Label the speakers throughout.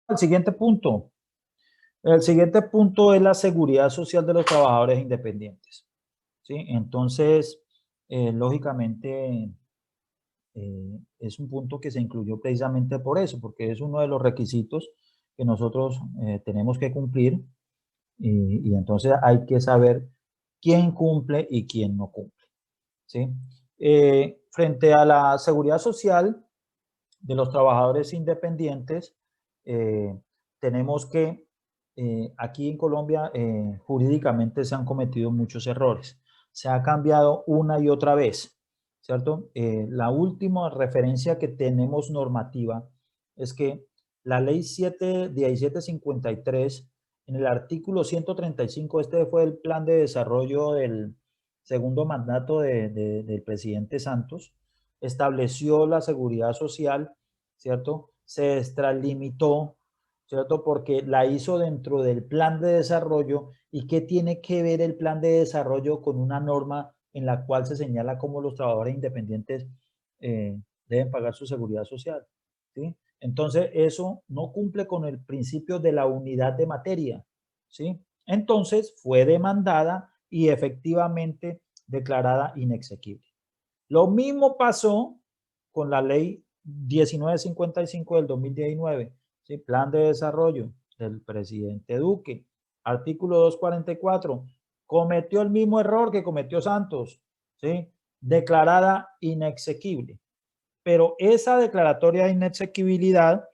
Speaker 1: al siguiente punto. El siguiente punto es la seguridad social de los trabajadores independientes, ¿sí? Entonces, lógicamente, es un punto que se incluyó precisamente por eso, porque es uno de los requisitos que nosotros tenemos que cumplir y entonces hay que saber quién cumple y quién no cumple, ¿sí? Frente a la seguridad social de los trabajadores independientes, tenemos que aquí en Colombia jurídicamente se han cometido muchos errores. Se ha cambiado una y otra vez, ¿cierto? La última referencia que tenemos normativa es que la ley 1753, en el artículo 135, este fue el plan de desarrollo del segundo mandato del presidente Santos, estableció la seguridad social, ¿cierto? Se extralimitó, ¿cierto? Porque la hizo dentro del plan de desarrollo. ¿Y qué tiene que ver el plan de desarrollo con una norma en la cual se señala cómo los trabajadores independientes deben pagar su seguridad social? ¿Sí? Entonces, eso no cumple con el principio de la unidad de materia, ¿sí? Entonces, fue demandada y efectivamente declarada inexequible. Lo mismo pasó con la ley 1955 del 2019, ¿sí? Plan de desarrollo del presidente Duque, artículo 244, cometió el mismo error que cometió Santos, ¿sí? Declarada inexequible. Pero esa declaratoria de inexequibilidad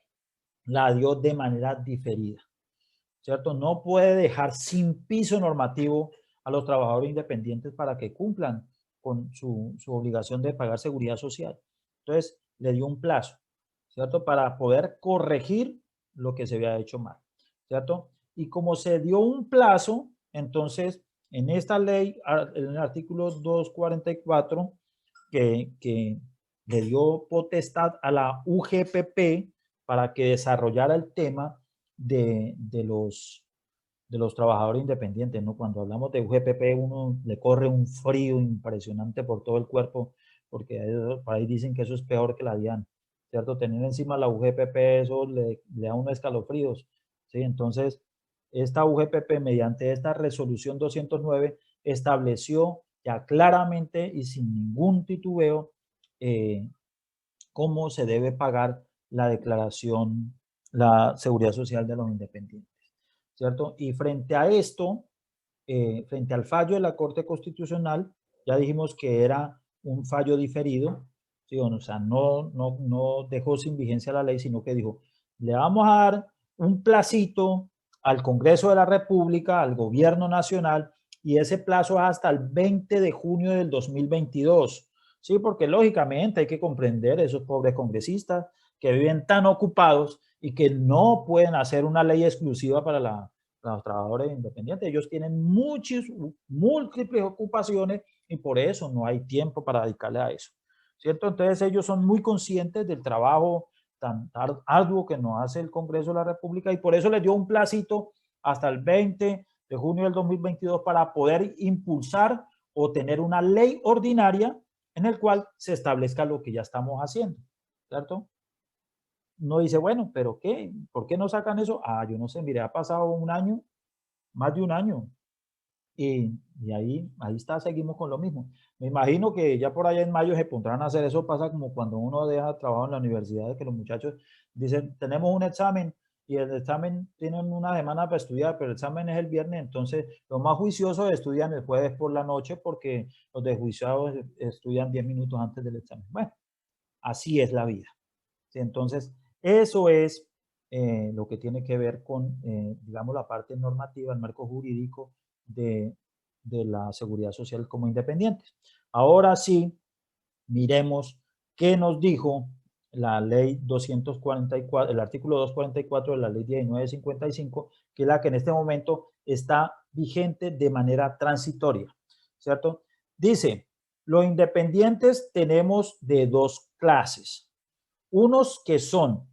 Speaker 1: la dio de manera diferida, ¿cierto? No puede dejar sin piso normativo a los trabajadores independientes para que cumplan con su obligación de pagar seguridad social. Entonces, le dio un plazo, ¿cierto? Para poder corregir lo que se había hecho mal, ¿cierto? Y como se dio un plazo, entonces, en esta ley, en el artículo 244, que le dio potestad a la UGPP para que desarrollara el tema de los trabajadores independientes, ¿no? Cuando hablamos de UGPP, uno le corre un frío impresionante por todo el cuerpo, porque por ahí dicen que eso es peor que la DIAN, ¿cierto? Tener encima la UGPP, eso le da unos escalofríos, ¿sí? Entonces, esta UGPP, mediante esta resolución 209, estableció ya claramente y sin ningún titubeo eh, cómo se debe pagar la declaración, la seguridad social de los independientes, ¿cierto? Y frente a esto, frente al fallo de la Corte Constitucional, ya dijimos que era un fallo diferido, ¿sí? O sea, no dejó sin vigencia la ley, sino que dijo, le vamos a dar un placito al Congreso de la República, al gobierno nacional, y ese plazo es hasta el 20 de junio del 2022. Sí, porque lógicamente hay que comprender esos pobres congresistas que viven tan ocupados y que no pueden hacer una ley exclusiva para los trabajadores independientes. Ellos tienen múltiples ocupaciones y por eso no hay tiempo para dedicarle a eso, ¿cierto? Entonces ellos son muy conscientes del trabajo tan arduo que nos hace el Congreso de la República y por eso les dio un placito hasta el 20 de junio del 2022 para poder impulsar o tener una ley ordinaria en el cual se establezca lo que ya estamos haciendo, ¿cierto? No dice, bueno, pero ¿qué? ¿Por qué no sacan eso? Ah, yo no sé, mire, ha pasado un año, más de un año, y ahí está, seguimos con lo mismo. Me imagino que ya por allá en mayo se pondrán a hacer eso, pasa como cuando uno deja trabajo en la universidad, que los muchachos dicen, tenemos un examen, y el examen tienen una semana para estudiar, pero el examen es el viernes, entonces los más juiciosos estudian el jueves por la noche porque los desjuiciados estudian 10 minutos antes del examen. Bueno, así es la vida. ¿Sí? Entonces, eso es lo que tiene que ver con, digamos, la parte normativa, el marco jurídico de, de la seguridad social como independientes. Ahora sí, miremos qué nos dijo la ley 244, el artículo 244 de la ley 1955, que es la que en este momento está vigente de manera transitoria, ¿cierto? Dice, los independientes tenemos de dos clases. Unos que son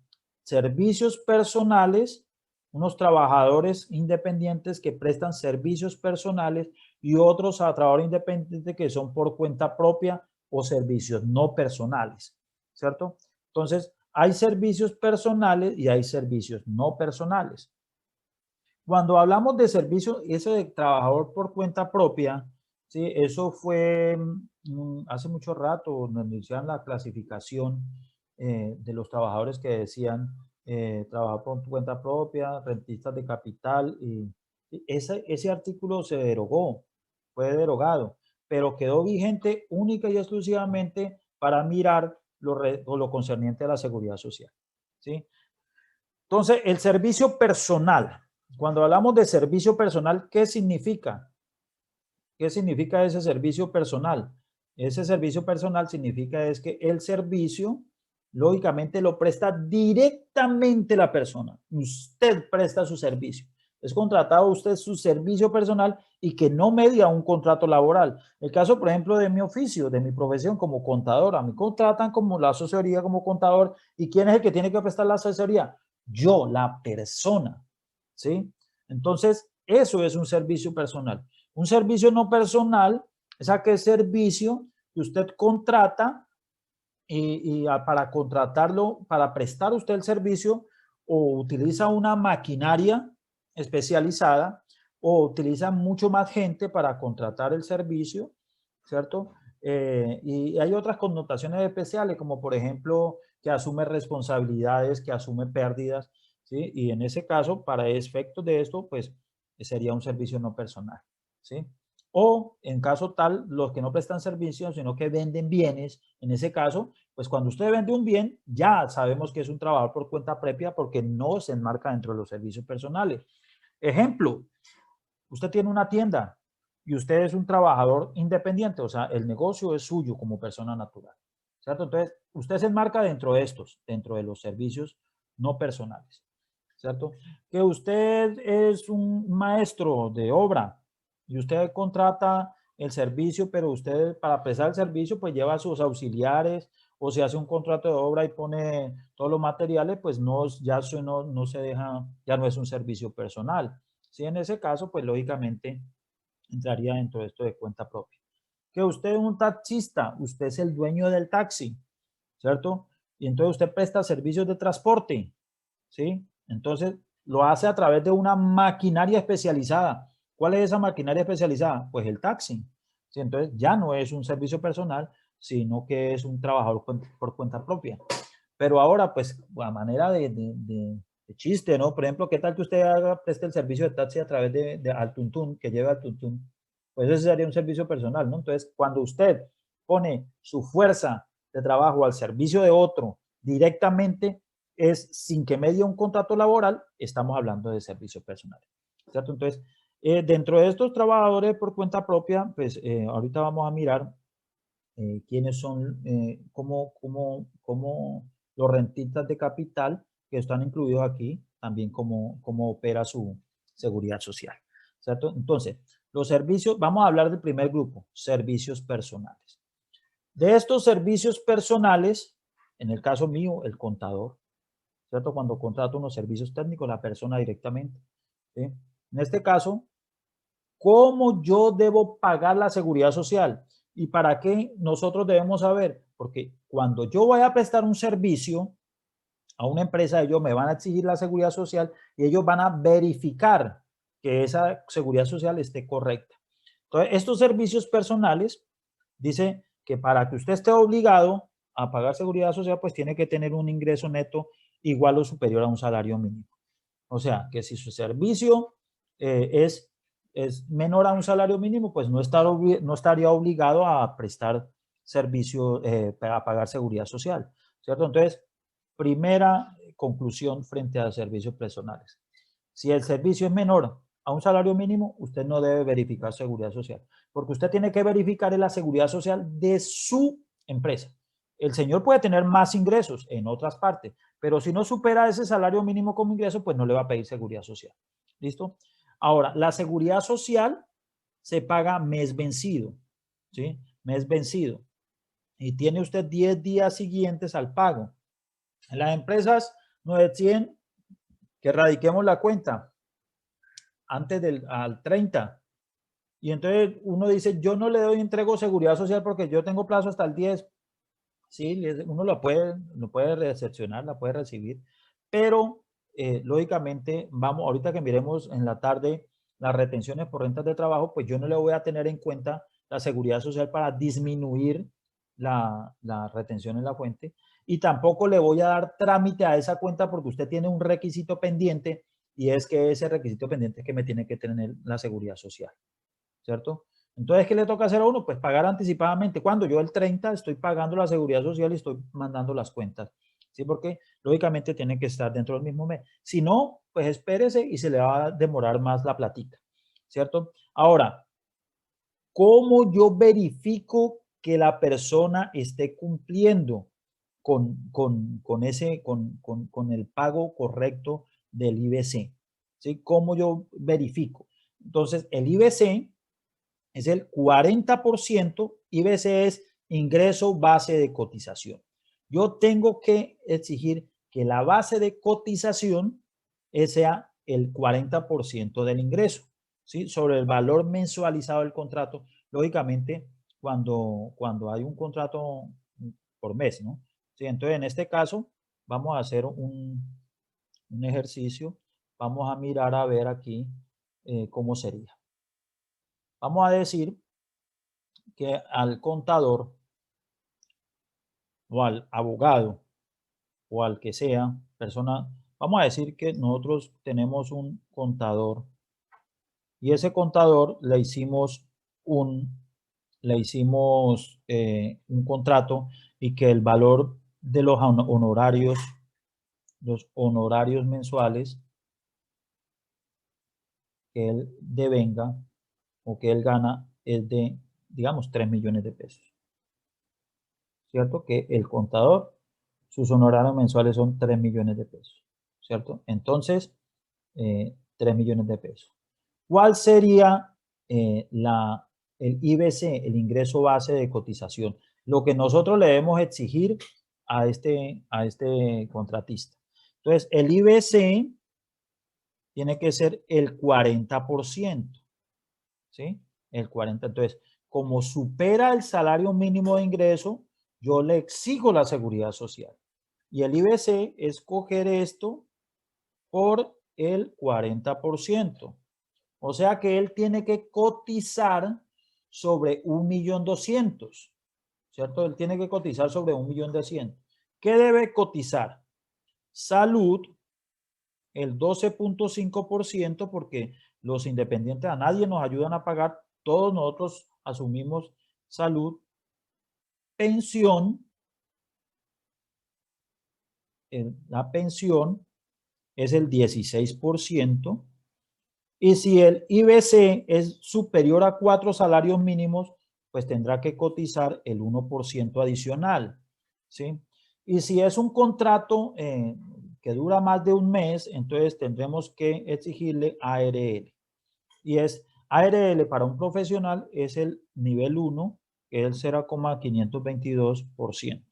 Speaker 1: servicios personales, unos trabajadores independientes que prestan servicios personales y otros a trabajadores independientes que son por cuenta propia o servicios no personales, ¿cierto? Entonces, hay servicios personales y hay servicios no personales. Cuando hablamos de servicio, ese de trabajador por cuenta propia, ¿sí? Eso fue hace mucho rato, nos iniciaron la clasificación de los trabajadores que decían trabajador por cuenta propia, rentistas de capital, y ese artículo se derogó, fue derogado, pero quedó vigente única y exclusivamente para mirar lo concerniente a la seguridad social, ¿sí? Entonces, el servicio personal. Cuando hablamos de servicio personal, ¿qué significa? ¿Qué significa ese servicio personal? Ese servicio personal significa es que el servicio, lógicamente, lo presta directamente la persona. Usted presta su servicio. Es contratado usted su servicio personal y que no media un contrato laboral. El caso, por ejemplo, de mi oficio, de mi profesión como contador. A mí contratan como la asesoría como contador. ¿Y quién es el que tiene que prestar la asesoría? Yo, la persona. ¿Sí? Entonces, eso es un servicio personal. Un servicio no personal es aquel servicio que usted contrata y para contratarlo, para prestar usted el servicio, o utiliza una maquinaria especializada o utiliza mucho más gente para contratar el servicio, ¿cierto? Y hay otras connotaciones especiales, como por ejemplo, que asume responsabilidades, que asume pérdidas, ¿sí? Y en ese caso, para efectos de esto, pues sería un servicio no personal, ¿sí? O en caso tal, los que no prestan servicios, sino que venden bienes, en ese caso, pues cuando usted vende un bien, ya sabemos que es un trabajador por cuenta propia porque no se enmarca dentro de los servicios personales. Ejemplo, usted tiene una tienda y usted es un trabajador independiente, o sea, el negocio es suyo como persona natural, ¿cierto? Entonces, usted se enmarca dentro de estos, dentro de los servicios no personales, ¿cierto? Que usted es un maestro de obra y usted contrata el servicio, pero usted para prestar el servicio pues lleva a sus auxiliares o se hace un contrato de obra y pone todos los materiales, pues no, ya eso no se deja, ya no es un servicio personal. Si en ese caso, pues lógicamente entraría dentro de esto de cuenta propia. Que usted es un taxista, usted es el dueño del taxi, ¿cierto? Y entonces usted presta servicios de transporte, ¿sí? Entonces lo hace a través de una maquinaria especializada. ¿Cuál es esa maquinaria especializada? Pues el taxi. ¿Sí? Entonces ya no es un servicio personal, sino que es un trabajador por cuenta propia. Pero ahora, pues, a manera de chiste, ¿no? Por ejemplo, ¿qué tal que usted preste el servicio de taxi a través de al tuntún, que lleve al tuntún? Pues ese sería un servicio personal, ¿no? Entonces, cuando usted pone su fuerza de trabajo al servicio de otro directamente, es sin que medie un contrato laboral, estamos hablando de servicio personal, ¿cierto? Entonces, dentro de estos trabajadores por cuenta propia, pues ahorita vamos a mirar quiénes son, cómo los rentistas de capital que están incluidos aquí, también cómo opera su seguridad social, ¿cierto? Entonces, los servicios, vamos a hablar del primer grupo, servicios personales. De estos servicios personales, en el caso mío, el contador, ¿cierto? Cuando contrato unos servicios técnicos, la persona directamente, ¿sí? En este caso, ¿cómo yo debo pagar la seguridad social? ¿Y para qué nosotros debemos saber? Porque cuando yo voy a prestar un servicio a una empresa, ellos me van a exigir la seguridad social y ellos van a verificar que esa seguridad social esté correcta. Entonces, estos servicios personales, dice que para que usted esté obligado a pagar seguridad social, pues tiene que tener un ingreso neto igual o superior a un salario mínimo. O sea, que si su servicio es menor a un salario mínimo, pues no estaría obligado a prestar servicio, a pagar seguridad social, ¿cierto? Entonces, primera conclusión frente a servicios personales. Si el servicio es menor a un salario mínimo, usted no debe verificar seguridad social, porque usted tiene que verificar la seguridad social de su empresa. El señor puede tener más ingresos en otras partes, pero si no supera ese salario mínimo como ingreso, pues no le va a pedir seguridad social. ¿Listo? Ahora, la seguridad social se paga mes vencido, ¿sí? Mes vencido. Y tiene usted 10 días siguientes al pago. Las empresas nos exigen que radiquemos la cuenta antes al 30. Y entonces uno dice, yo no le doy entrego seguridad social porque yo tengo plazo hasta el 10. Sí, uno lo puede recepcionar, la puede recibir, pero lógicamente, vamos, ahorita que miremos en la tarde las retenciones por rentas de trabajo, pues yo no le voy a tener en cuenta la seguridad social para disminuir la retención en la fuente y tampoco le voy a dar trámite a esa cuenta porque usted tiene un requisito pendiente y es que ese requisito pendiente es que me tiene que tener la seguridad social, ¿cierto? Entonces, ¿qué le toca hacer a uno? Pues pagar anticipadamente. Cuando yo el 30 estoy pagando la seguridad social y estoy mandando las cuentas. ¿Sí? Porque lógicamente tiene que estar dentro del mismo mes. Si no, pues espérese y se le va a demorar más la platica. ¿Cierto? Ahora, ¿cómo yo verifico que la persona esté cumpliendo con el pago correcto del IBC? ¿Sí? ¿Cómo yo verifico? Entonces, el IBC es el 40%, IBC es ingreso base de cotización. Yo tengo que exigir que la base de cotización sea el 40% del ingreso, ¿sí? Sobre el valor mensualizado del contrato, lógicamente, cuando hay un contrato por mes, ¿no? Sí, entonces, en este caso, vamos a hacer un ejercicio. Vamos a mirar a ver aquí cómo sería. Vamos a decir que al contador o al abogado o al que sea persona, vamos a decir que nosotros tenemos un contador y ese contador un contrato y que el valor de los honorarios mensuales que él devenga o que él gana es de, digamos, 3 millones de pesos. ¿Cierto? Que el contador, sus honorarios mensuales son 3 millones de pesos, ¿cierto? Entonces, 3 millones de pesos. ¿Cuál sería el IBC, el ingreso base de cotización? Lo que nosotros le debemos exigir a este contratista. Entonces, el IBC tiene que ser el 40%, ¿sí? El 40%. Entonces, como supera el salario mínimo de ingreso, yo le exijo la seguridad social. Y el IBC es coger esto por el 40%. O sea que él tiene que cotizar sobre 1.200.000, ¿cierto? Él tiene que cotizar sobre 1.200.000. ¿Qué debe cotizar? Salud, el 12.5%, porque los independientes a nadie nos ayudan a pagar, todos nosotros asumimos salud, pensión, la pensión es el 16%, y si el IBC es superior a 4 salarios mínimos, pues tendrá que cotizar el 1% adicional, ¿sí? Y si es un contrato que dura más de un mes, entonces tendremos que exigirle ARL. Y es ARL para un profesional es el nivel 1, que es el 0,522%.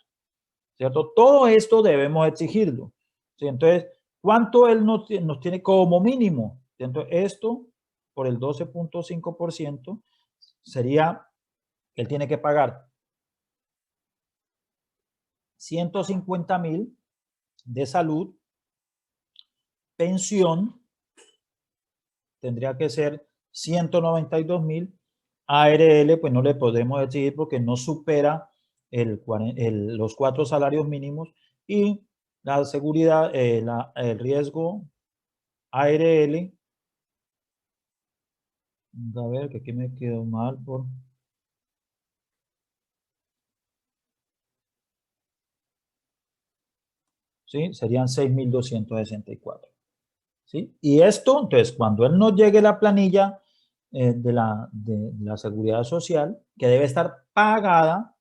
Speaker 1: ¿Cierto? Todo esto debemos exigirlo. ¿Sí? Entonces, ¿cuánto él nos tiene como mínimo? Entonces, esto por el 12.5% sería, él tiene que pagar 150.000 de salud, pensión, tendría que ser 192.000, ARL, pues no le podemos exigir porque no supera los 4 salarios mínimos y la seguridad, el riesgo ARL, a ver que aquí me quedó mal por... ¿Sí? Serían 6.264. ¿Sí? Y esto, entonces, cuando él nos llegue la planilla de la seguridad social, que debe estar pagada,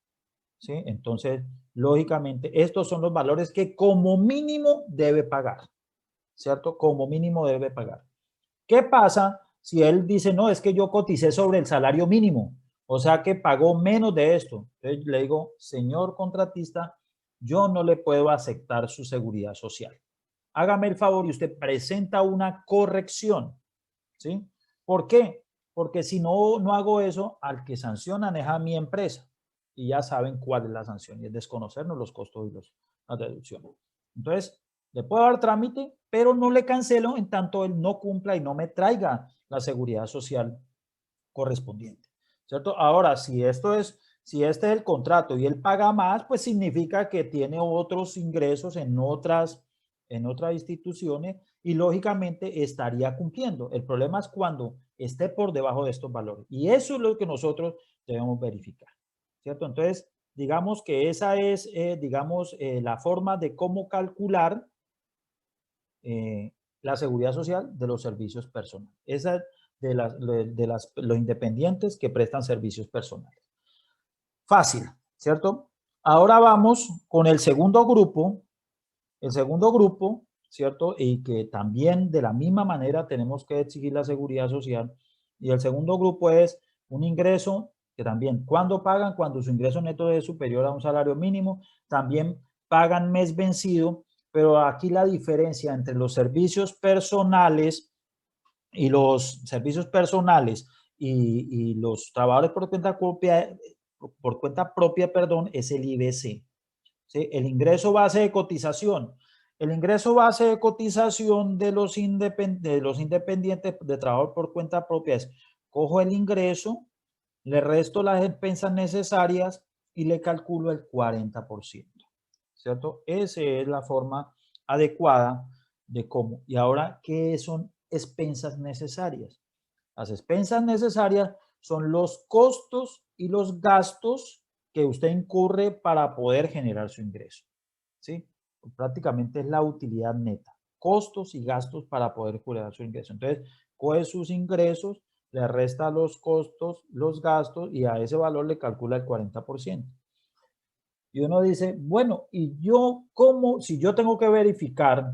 Speaker 1: ¿sí? Entonces, lógicamente, estos son los valores que como mínimo debe pagar, ¿cierto? Como mínimo debe pagar. ¿Qué pasa si él dice, no, es que yo coticé sobre el salario mínimo, o sea que pagó menos de esto? Entonces le digo, señor contratista, yo no le puedo aceptar su seguridad social. Hágame el favor y usted presenta una corrección, ¿sí? ¿Por qué? Porque si no hago eso, al que sancionan es a mi empresa, y ya saben cuál es la sanción y es desconocernos los costos y las deducciones. Entonces, le puedo dar trámite, pero no le cancelo en tanto él no cumpla y no me traiga la seguridad social correspondiente, ¿cierto? Ahora, si este es el contrato y él paga más, pues significa que tiene otros ingresos en otras instituciones y lógicamente estaría cumpliendo. El problema es cuando esté por debajo de estos valores y eso es lo que nosotros debemos verificar, ¿cierto? Entonces, digamos que esa es, la forma de cómo calcular eh, la seguridad social de los servicios personales. Esa los independientes que prestan servicios personales. Fácil, ¿cierto? Ahora vamos con el segundo grupo, ¿cierto? Y que también de la misma manera tenemos que exigir la seguridad social. Y el segundo grupo es un ingreso que también, ¿cuándo pagan? Cuando su ingreso neto es superior a un salario mínimo, también pagan mes vencido, pero aquí la diferencia entre los servicios personales y los servicios personales y los trabajadores por cuenta propia, perdón, es el IBC. ¿Sí? El ingreso base de cotización. El ingreso base de cotización de los independientes de trabajo por cuenta propia es, cojo el ingreso, le resto las expensas necesarias y le calculo el 40%, ¿cierto? Esa es la forma adecuada de cómo. Y ahora, ¿qué son expensas necesarias? Las expensas necesarias son los costos y los gastos que usted incurre para poder generar su ingreso, ¿sí? Prácticamente es la utilidad neta, costos y gastos para poder generar su ingreso. Entonces, coge sus ingresos, le resta los costos, los gastos y a ese valor le calcula el 40%. Y uno dice, bueno, ¿y yo cómo, si yo tengo que verificar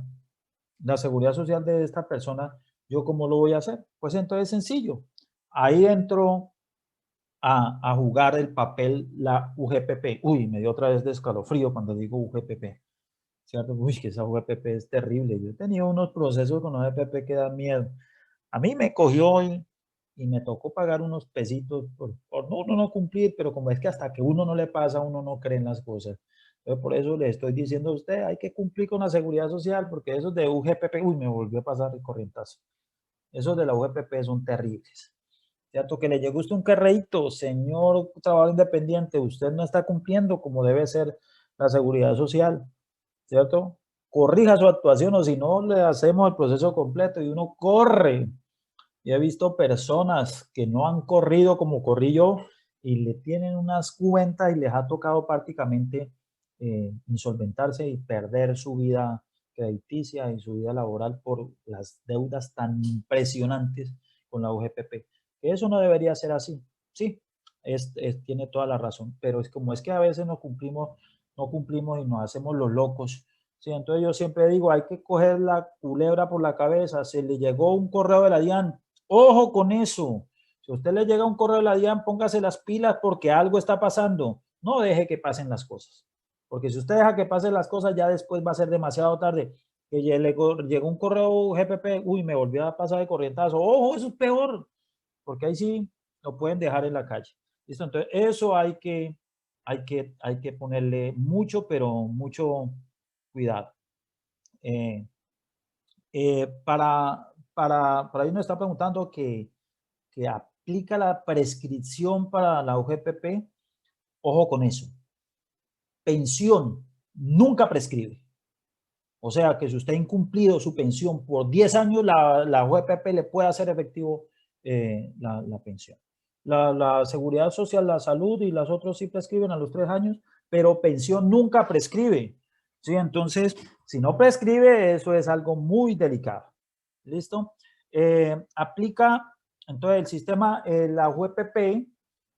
Speaker 1: la seguridad social de esta persona, yo cómo lo voy a hacer? Pues entonces es sencillo. Ahí entro a jugar el papel la UGPP. Uy, me dio otra vez de escalofrío cuando digo UGPP, ¿cierto? Uy, que esa UGPP es terrible. Yo he tenido unos procesos con UGPP que dan miedo. A mí me cogió y me tocó pagar unos pesitos por no cumplir, pero como es que hasta que uno no le pasa, uno no cree en las cosas. Entonces, por eso le estoy diciendo a usted, hay que cumplir con la seguridad social, porque esos de UGPP, uy, me volvió a pasar el corrientazo. Esos de la UGPP son terribles. ¿Cierto? Que le llegue usted un carrito, señor trabajador independiente, usted no está cumpliendo como debe ser la seguridad social, ¿cierto? Corrija su actuación o si no, le hacemos el proceso completo y uno corre. Y he visto personas que no han corrido como corrí yo y le tienen unas cuentas y les ha tocado prácticamente insolventarse y perder su vida crediticia y su vida laboral por las deudas tan impresionantes con la UGPP. Que eso no debería ser así. Sí, tiene toda la razón, pero es como es que a veces no cumplimos y nos hacemos los locos. Sí, entonces yo siempre digo, hay que coger la culebra por la cabeza. Se le llegó un correo de la DIAN. Ojo con eso. Si a usted le llega un correo de la DIAN, póngase las pilas porque algo está pasando. No deje que pasen las cosas. Porque si usted deja que pasen las cosas, ya después va a ser demasiado tarde. Que llegó un correo GPP, uy, me volvió a pasar de corrientazo. Ojo, eso es peor. Porque ahí sí lo pueden dejar en la calle. ¿Listo? Entonces, eso hay que ponerle mucho, pero mucho cuidado. Para ahí nos está preguntando que aplica la prescripción para la UGPP. Ojo con eso. Pensión nunca prescribe. O sea que si usted ha incumplido su pensión por 10 años, la UGPP le puede hacer efectivo la pensión. La seguridad social, la salud y las otras sí prescriben a los 3 años, pero pensión nunca prescribe. ¿Sí? Entonces, si no prescribe, eso es algo muy delicado. ¿Listo? Aplica, entonces el sistema, la UGPP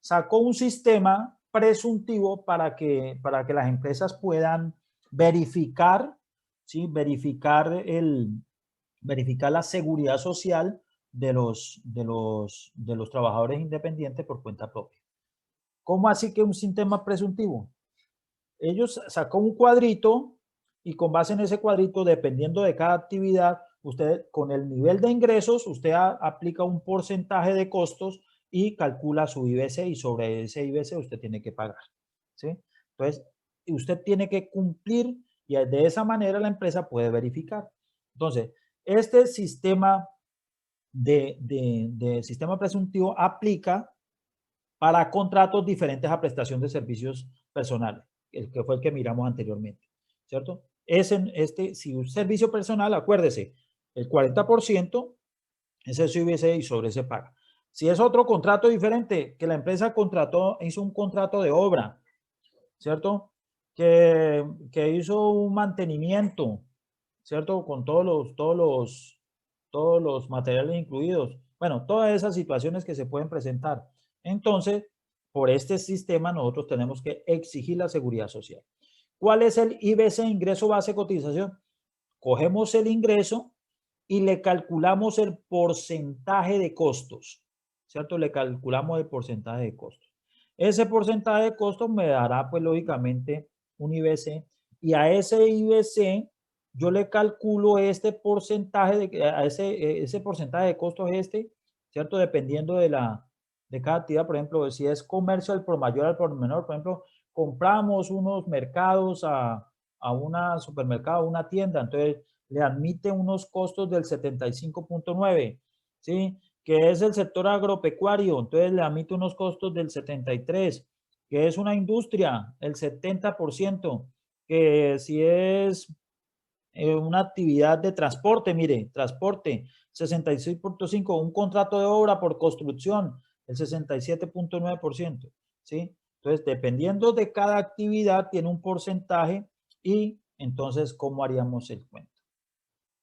Speaker 1: sacó un sistema presuntivo para que las empresas puedan verificar, ¿sí? Verificar la seguridad social de los trabajadores independientes por cuenta propia. ¿Cómo así que un sistema presuntivo? Ellos sacó un cuadrito y con base en ese cuadrito, dependiendo de cada actividad, usted con el nivel de ingresos, usted aplica un porcentaje de costos y calcula su IBC y sobre ese IBC usted tiene que pagar. ¿sí? Entonces, usted tiene que cumplir y de esa manera la empresa puede verificar. Entonces, este sistema de sistema presuntivo aplica para contratos diferentes a prestación de servicios personales, el que fue el que miramos anteriormente, ¿cierto? Si un servicio personal, acuérdese, el 40% es el CVC y sobre ese paga. Si es otro contrato diferente, que la empresa contrató, hizo un contrato de obra, ¿cierto? Que hizo un mantenimiento, ¿cierto? Con todos los materiales incluidos. Bueno, todas esas situaciones que se pueden presentar. Entonces, por este sistema nosotros tenemos que exigir la seguridad social. ¿Cuál es el IBC, ingreso base cotización? Cogemos el ingreso y le calculamos el porcentaje de costos, ¿cierto? Le calculamos el porcentaje de costos. Ese porcentaje de costos me dará, pues, lógicamente, un IBC, y a ese IBC yo le calculo este porcentaje, ese porcentaje de costos ¿cierto? Dependiendo de cada actividad. Por ejemplo, si es comercio al por mayor, al por menor, por ejemplo, compramos unos mercados a una supermercado, a una tienda, entonces le admite unos costos del 75.9, ¿sí? Que es el sector agropecuario, entonces le admite unos costos del 73, que es una industria, el 70%, que si es una actividad de transporte, mire, transporte, 66.5, un contrato de obra por construcción, el 67.9%, ¿sí? Entonces, dependiendo de cada actividad, tiene un porcentaje y entonces, ¿cómo haríamos el cuento?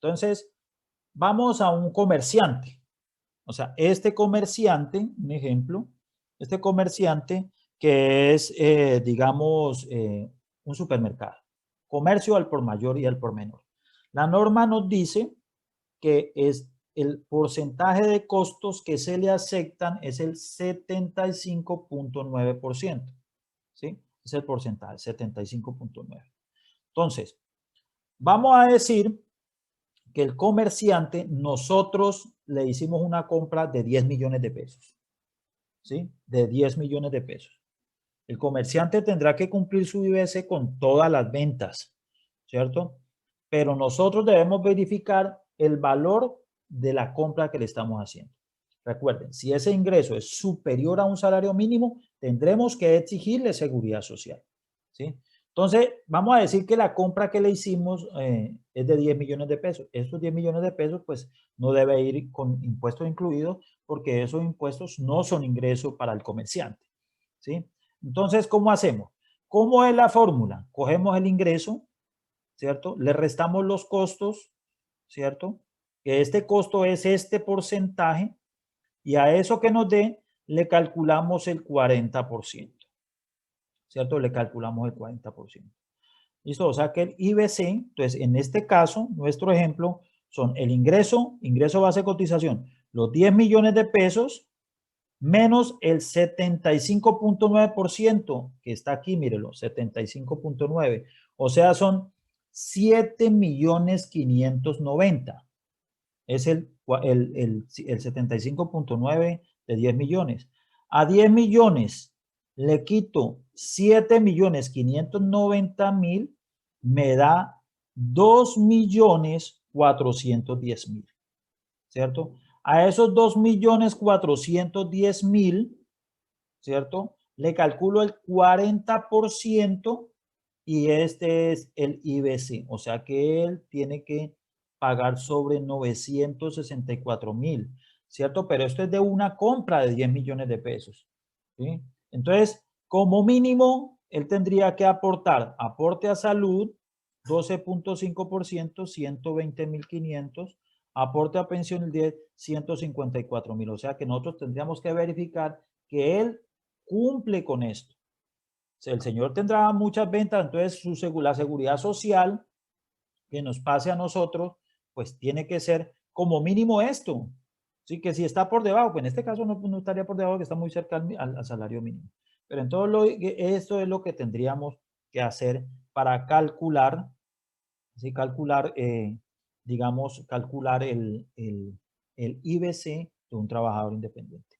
Speaker 1: Entonces, vamos a un comerciante. O sea, este comerciante, un ejemplo, este comerciante que es, digamos, un supermercado. Comercio al por mayor y al por menor. La norma nos dice que es el porcentaje de costos que se le aceptan es el 75.9%. ¿Sí? Es el porcentaje, 75.9. Entonces, vamos a decir que el comerciante, nosotros le hicimos una compra de 10 millones de pesos, ¿sí? De 10 millones de pesos. El comerciante tendrá que cumplir su IBS con todas las ventas, ¿cierto? Pero nosotros debemos verificar el valor de la compra que le estamos haciendo. Recuerden, si ese ingreso es superior a un salario mínimo, tendremos que exigirle seguridad social, ¿sí? Entonces, vamos a decir que la compra que le hicimos es de 10 millones de pesos. Estos 10 millones de pesos, pues, no debe ir con impuestos incluidos porque esos impuestos no son ingresos para el comerciante, ¿sí? Entonces, ¿cómo hacemos? ¿Cómo es la fórmula? Cogemos el ingreso, ¿cierto? Le restamos los costos, ¿cierto? Que este costo es este porcentaje y a eso que nos dé le calculamos el 40%, ¿cierto? Le calculamos el 40%. ¿Listo? O sea que el IBC, entonces en este caso, nuestro ejemplo, son el ingreso base de cotización, los 10 millones de pesos, menos el 75.9% que está aquí, mírelo, 75.9. O sea, son 7.590.000. Es el 75.9 de 10 millones. A 10 millones le quito 7.590.000, me da 2.410.000, ¿cierto? A esos 2.410.000, ¿cierto? Le calculo el 40% y este es el IBC. O sea que él tiene que pagar sobre 964.000, ¿cierto? Pero esto es de una compra de 10 millones de pesos, ¿sí? Entonces, como mínimo, él tendría que aportar aporte a salud, 12.5%, 120.500, aporte a pensión el 10, 154.000. O sea que nosotros tendríamos que verificar que él cumple con esto. El señor tendrá muchas ventas, entonces la seguridad social que nos pase a nosotros, pues tiene que ser como mínimo esto. Sí, que si está por debajo, pues en este caso no estaría por debajo, que está muy cerca al salario mínimo. Pero entonces esto es lo que tendríamos que hacer para calcular, ¿sí? Calcular, digamos, calcular el IBC de un trabajador independiente.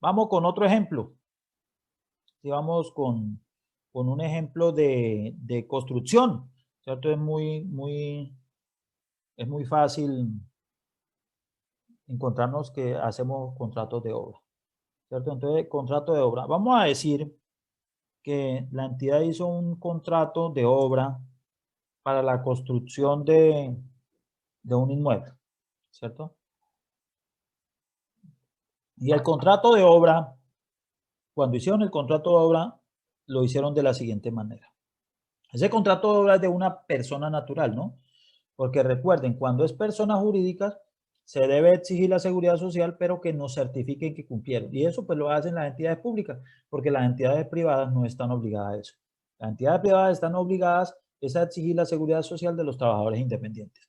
Speaker 1: Vamos con otro ejemplo. Si vamos con con un ejemplo de construcción, ¿cierto? Es muy fácil encontrarnos que hacemos contratos de obra, ¿cierto? Entonces, contrato de obra. Vamos a decir que la entidad hizo un contrato de obra para la construcción de un inmueble, ¿cierto? Y el contrato de obra, cuando hicieron el contrato de obra, lo hicieron de la siguiente manera. Ese contrato de obra es de una persona natural, ¿no? Porque recuerden, cuando es persona jurídica, se debe exigir la seguridad social, pero que nos certifiquen que cumplieron. Y eso pues lo hacen las entidades públicas, porque las entidades privadas no están obligadas a eso. Las entidades privadas están obligadas es a exigir la seguridad social de los trabajadores independientes.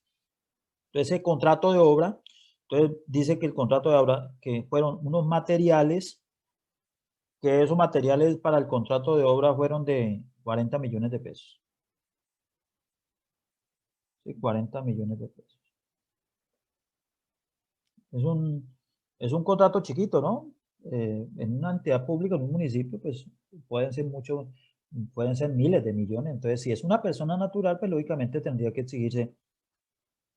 Speaker 1: Entonces, ese contrato de obra, entonces dice que el contrato de obra, que fueron unos materiales, que esos materiales para el contrato de obra fueron de 40 millones de pesos. Sí, 40 millones de pesos. Es un contrato chiquito, ¿no? En una entidad pública, en un municipio, pues pueden ser miles de millones. Entonces, si es una persona natural, pues lógicamente tendría que exigirse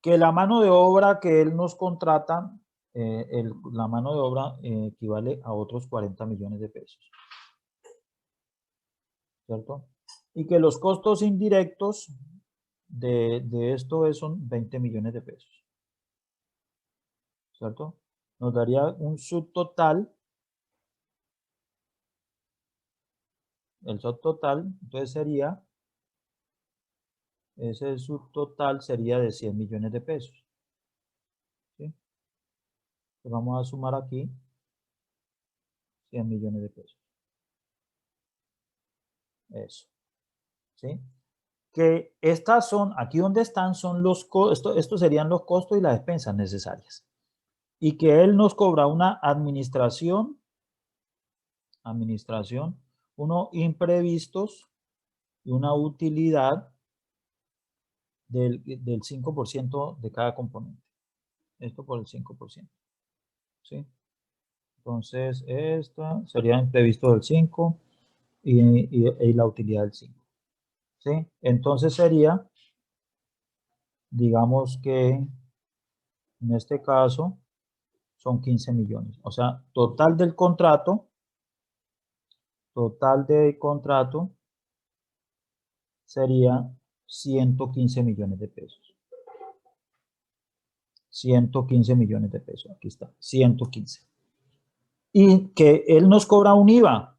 Speaker 1: que la mano de obra que él nos contrata, la mano de obra equivale a otros 40 millones de pesos, ¿cierto? Y que los costos indirectos de esto son 20 millones de pesos, ¿cierto? Nos daría un subtotal. El subtotal, entonces ese subtotal sería de 100 millones de pesos. ¿Sí? Entonces vamos a sumar aquí 100 millones de pesos. Eso. ¿Sí? Que estas son, aquí donde están, son los costos, estos serían los costos y las despensas necesarias. Y que él nos cobra una administración, unos imprevistos y una utilidad del 5% de cada componente. Esto por el 5%. ¿Sí? Entonces, esta sería imprevisto del 5 y la utilidad del 5. ¿Sí? Entonces sería, digamos que en este caso son 15 millones. O sea, total del contrato sería 115 millones de pesos. 115 millones de pesos. Aquí está, 115. Y que él nos cobra un IVA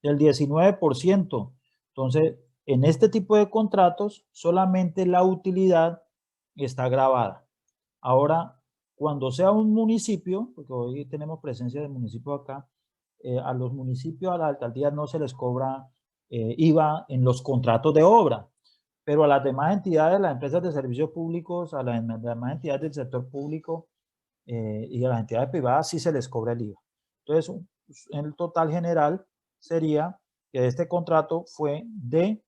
Speaker 1: del 19%. Entonces, en este tipo de contratos, solamente la utilidad está grabada. Ahora, cuando sea un municipio, porque hoy tenemos presencia de municipios acá, a los municipios, a la alcaldía no se les cobra IVA en los contratos de obra, pero a las demás entidades, las empresas de servicios públicos, a las demás entidades del sector público y a las entidades privadas sí se les cobra el IVA. Entonces, en el total general sería que este contrato fue de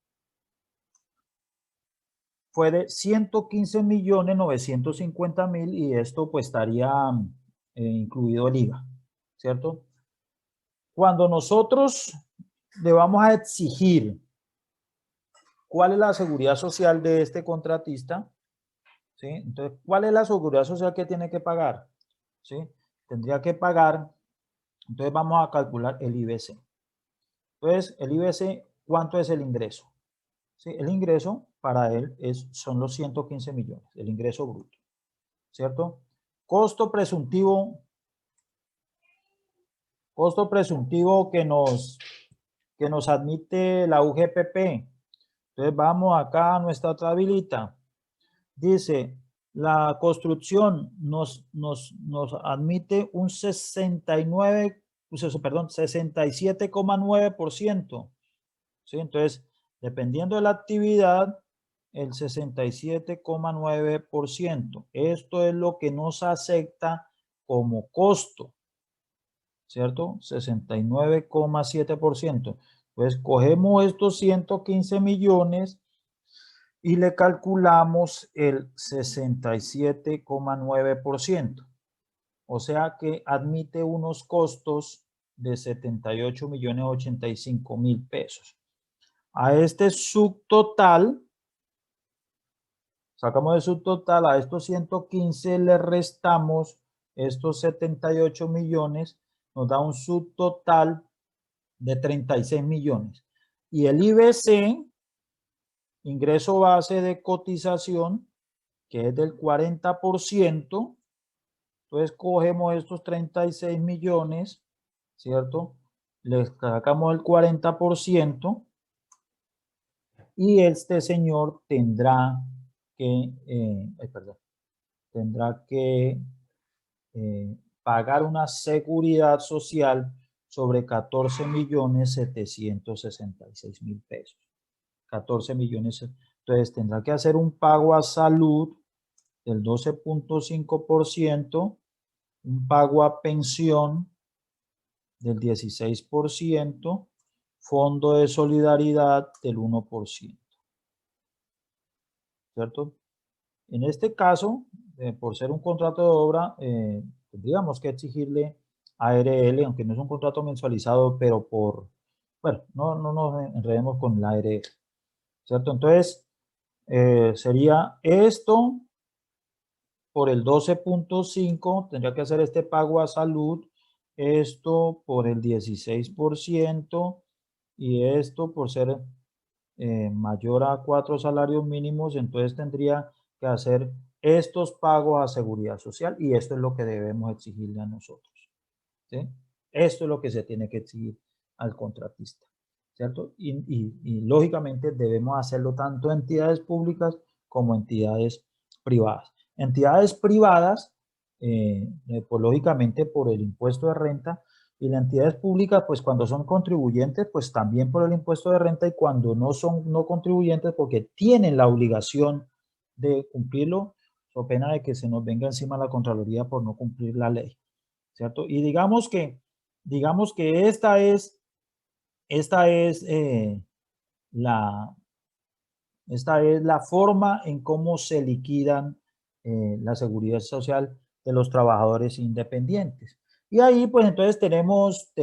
Speaker 1: 115.950.000 y esto pues estaría incluido el IVA, ¿cierto? Cuando nosotros le vamos a exigir cuál es la seguridad social de este contratista, ¿sí? Entonces, ¿cuál es la seguridad social que tiene que pagar? ¿Sí? Tendría que pagar, entonces vamos a calcular el IBC. Entonces, el IBC, ¿cuánto es el ingreso? ¿Sí? El ingreso para él son los 115 millones, el ingreso bruto, ¿cierto? Costo presuntivo que nos admite la UGPP. Entonces vamos acá a nuestra tablita. Dice, la construcción nos admite un 67,9%. ¿Sí? Entonces, dependiendo de la actividad, el 67,9%. Esto es lo que nos acepta como costo, ¿cierto? 69,7%. Pues cogemos estos 115 millones y le calculamos el 67,9%. O sea que admite unos costos de 78.085.000 pesos. A este subtotal, sacamos el subtotal, a estos 115 le restamos estos 78 millones, nos da un subtotal de 36 millones. Y el IBC, ingreso base de cotización, que es del 40%, entonces cogemos estos 36 millones, ¿cierto? Le sacamos el 40% y este señor tendrá que pagar una seguridad social sobre 14.766.000 pesos. 14 millones. Entonces tendrá que hacer un pago a salud del 12.5%, un pago a pensión del 16%, fondo de solidaridad del 1%. ¿Cierto? En este caso, por ser un contrato de obra, tendríamos que exigirle a ARL, aunque no es un contrato mensualizado, pero bueno, no nos enredemos con la ARL, ¿cierto? Entonces, sería esto por el 12.5, tendría que hacer este pago a salud, esto por el 16% y esto por ser mayor a 4 salarios mínimos, entonces tendría que hacer estos pagos a seguridad social y esto es lo que debemos exigirle a nosotros. ¿Sí? Esto es lo que se tiene que exigir al contratista, ¿cierto? Y lógicamente debemos hacerlo tanto entidades públicas como entidades privadas. Entidades privadas, pues lógicamente por el impuesto de renta, y las entidades públicas, pues cuando son contribuyentes, pues también por el impuesto de renta, y cuando no son no contribuyentes, porque tienen la obligación de cumplirlo, so pena de que se nos venga encima la Contraloría por no cumplir la ley, ¿cierto? Y digamos que esta es, la, esta es la forma en cómo se liquidan la seguridad social de los trabajadores independientes. Y ahí, pues entonces tenemos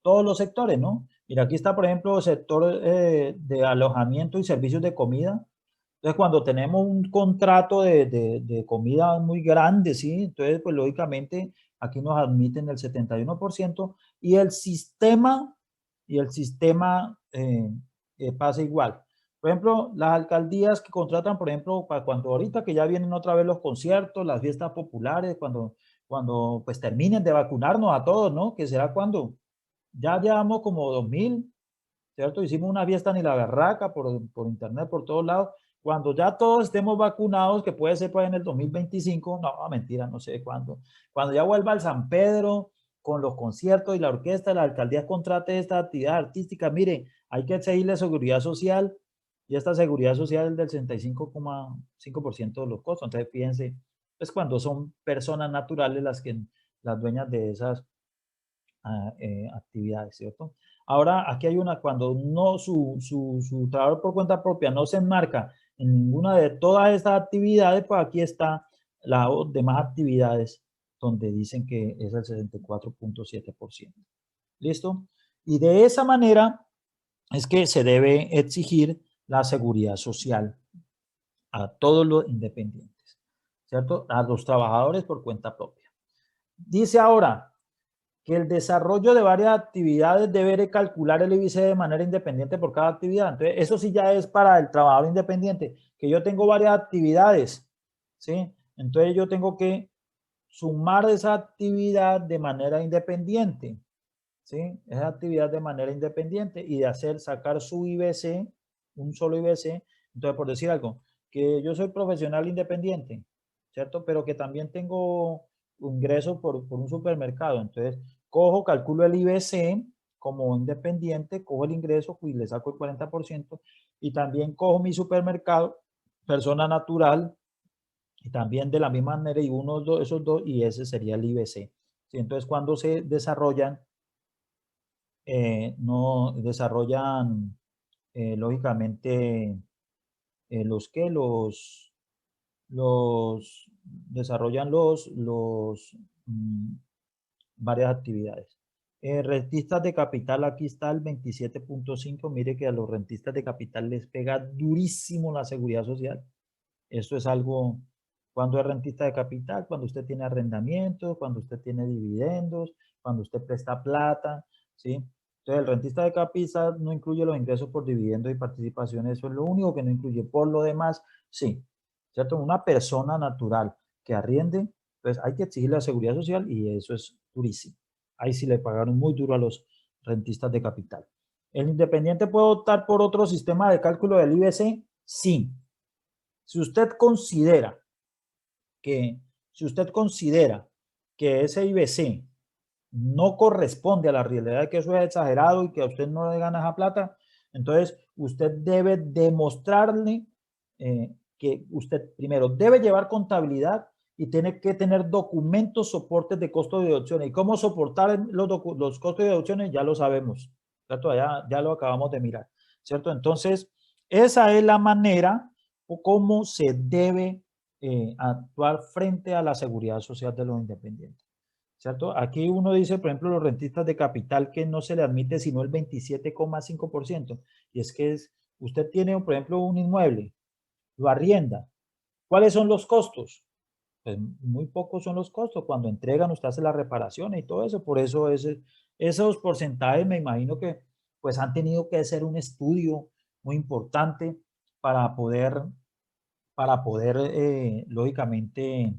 Speaker 1: todos los sectores, ¿no? Mira, aquí está, por ejemplo, el sector de alojamiento y servicios de comida. Entonces, cuando tenemos un contrato de comida muy grande, ¿sí? Entonces, pues lógicamente aquí nos admiten el 71% y el sistema pasa igual. Por ejemplo, las alcaldías que contratan, por ejemplo, para cuando ahorita que ya vienen otra vez los conciertos, las fiestas populares, cuando pues terminen de vacunarnos a todos, ¿no? Que será cuando ya llevamos como 2000, ¿cierto? Hicimos una fiesta ni la berraca por internet, por todos lados. Cuando ya todos estemos vacunados, que puede ser pues en el 2025, no, mentira, no sé cuándo. Cuando ya vuelva al San Pedro con los conciertos y la orquesta, la alcaldía contrate esta actividad artística, mire, hay que exigirle seguridad social y esta seguridad social es del 65,5% de los costos. Entonces, fíjense, pues cuando son personas naturales las dueñas de esas actividades, ¿cierto? Ahora, aquí hay una, cuando no su trabajador por cuenta propia no se enmarca en ninguna de todas estas actividades, pues aquí está las demás actividades donde dicen que es el 64.7%. ¿Listo? Y de esa manera es que se debe exigir la seguridad social a todos los independientes, ¿cierto? A los trabajadores por cuenta propia. Dice ahora, que el desarrollo de varias actividades debe calcular el IBC de manera independiente por cada actividad. Entonces, eso sí ya es para el trabajador independiente, que yo tengo varias actividades, ¿sí? Entonces, yo tengo que sumar esa actividad de manera independiente, ¿sí? Esa actividad de manera independiente y de sacar su IBC, un solo IBC. Entonces, por decir algo, que yo soy profesional independiente, ¿cierto? Pero que también tengo ingresos por un supermercado. Entonces, calculo el IBC como independiente, cojo el ingreso y le saco el 40% y también cojo mi supermercado, persona natural, y también de la misma manera y esos dos y ese sería el IBC. ¿Sí? Entonces, cuando se desarrollan no desarrollan lógicamente los que los desarrollan varias actividades. Rentistas de capital, aquí está el 27.5. Mire que a los rentistas de capital les pega durísimo la seguridad social. Esto es algo, cuando es rentista de capital, cuando usted tiene arrendamientos, cuando usted tiene dividendos, cuando usted presta plata, ¿sí? Entonces, el rentista de capital no incluye los ingresos por dividendos y participaciones, eso es lo único que no incluye. Por lo demás, sí, ¿cierto? Una persona natural que arriende, pues hay que exigirle la seguridad social y eso es durísimo. Ahí sí le pagaron muy duro a los rentistas de capital. ¿El independiente puede optar por otro sistema de cálculo del IBC? Sí. Si usted considera que, si usted considera que ese IBC no corresponde a la realidad, de que eso es exagerado y que a usted no le gana esa plata, entonces usted debe demostrarle que usted primero debe llevar contabilidad y tiene que tener documentos, soportes de costos de deducciones. ¿Y cómo soportar los costos de deducciones? Ya lo sabemos, ¿cierto? Ya lo acabamos de mirar, ¿cierto? Entonces, esa es la manera o cómo se debe actuar frente a la seguridad social de los independientes, ¿cierto? Aquí uno dice, por ejemplo, los rentistas de capital que no se le admite sino el 27,5%. Y es que usted tiene, por ejemplo, un inmueble, lo arrienda. ¿Cuáles son los costos? Pues muy pocos son los costos. Cuando entregan, usted hace las reparaciones y todo eso. Por eso esos porcentajes me imagino que pues han tenido que hacer un estudio muy importante para poder lógicamente,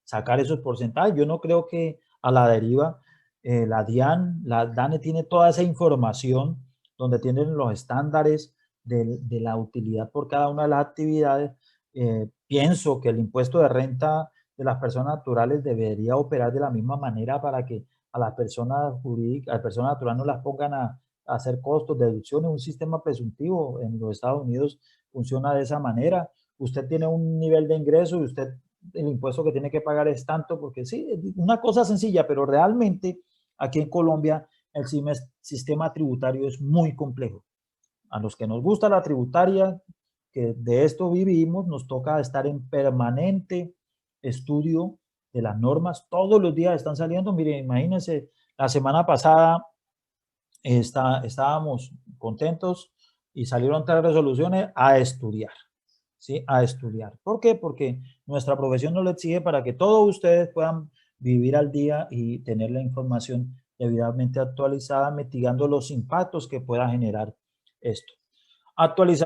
Speaker 1: sacar esos porcentajes. Yo no creo que a la deriva la DANE tiene toda esa información donde tienen los estándares de la utilidad por cada una de las actividades. Pienso que el impuesto de renta de las personas naturales debería operar de la misma manera para que a las personas jurídicas, a las personas naturales no las pongan a hacer costos, deducciones, un sistema presuntivo en los Estados Unidos funciona de esa manera. Usted tiene un nivel de ingreso y usted el impuesto que tiene que pagar es tanto, porque sí, una cosa sencilla, pero realmente aquí en Colombia el sistema tributario es muy complejo. A los que nos gusta la tributaria, que de esto vivimos, nos toca estar en permanente estudio de las normas. Todos los días están saliendo. Miren, imagínense, la semana pasada estábamos contentos y salieron 3 resoluciones a estudiar, ¿sí? A estudiar. ¿Por qué? Porque nuestra profesión nos lo exige para que todos ustedes puedan vivir al día y tener la información debidamente actualizada, mitigando los impactos que pueda generar esto. Actualizar